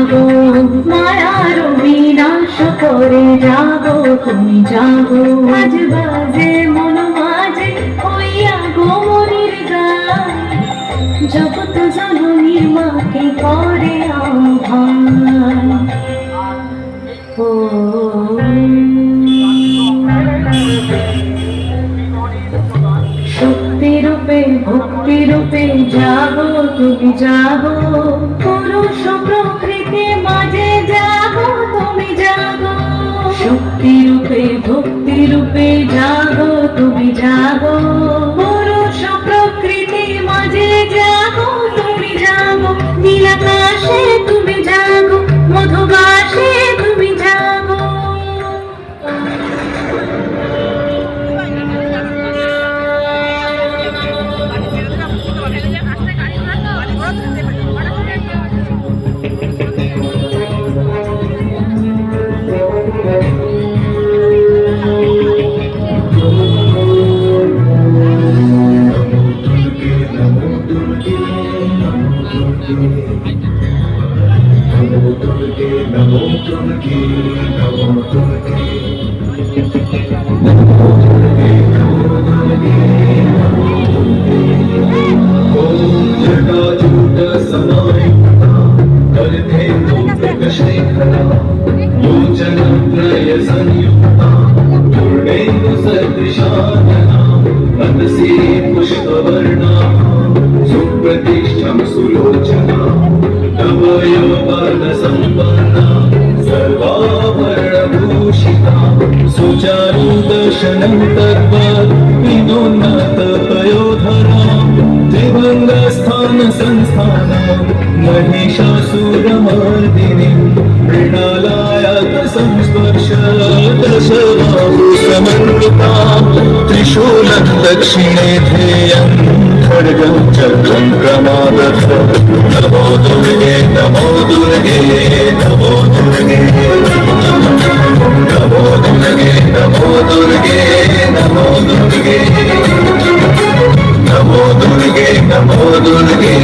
জাগো, মায়ার বিনাশ করে জাগো, তুমি জাগো। আজ বাজে মন মাঝে হইয়া গোমরির গান, জগৎ জননীর মাকে করে আহ্বান। ও শক্তি রূপে ভক্তি রূপে জাগো, তুমি জাগো। পুরুষ প্রকৃতি মাঝে জাগো, তুমি জাগো। শক্তি রূপে ভক্তি রূপে জাগো, তুমি জাগো। পুরুষ প্রকৃতি মাঝে জাগো, তুমি জাগো। নীলাকাশে তুমি জাগো, মধুবাসে তুমি জাগো। नमो दुर्गे नमो दुर्गे ओम जटाजूट समायुक्ता करधेन्दुमृगशेखरा लोचनत्रय संयुक्ता पूर्णेन्दु सदृशानना मनसि पुष्पवर्णा सुप्रतिष्ठं सुलोचना नवयौवनसम्पन्ना सर्वाभरणभूषिता सुचारुदर्शनं तद्वत् विनोन्नतपयोधरा त्रिभङ्गस्थानसंस्थाना महिषासुरमर्दिनीं मृणालायत संस्पर्श दशबाहुसमन्विता त्रिशूलं दक्षिणे ध्येयं खड्गं चक्रं क्रमादत्त नमो दुर्गे नमो दुर्गे नमो दुर्गे नमो दुर्गे नमो दुर्गे नमो दुर्गे नमो दुर्गे नमो दुर्गे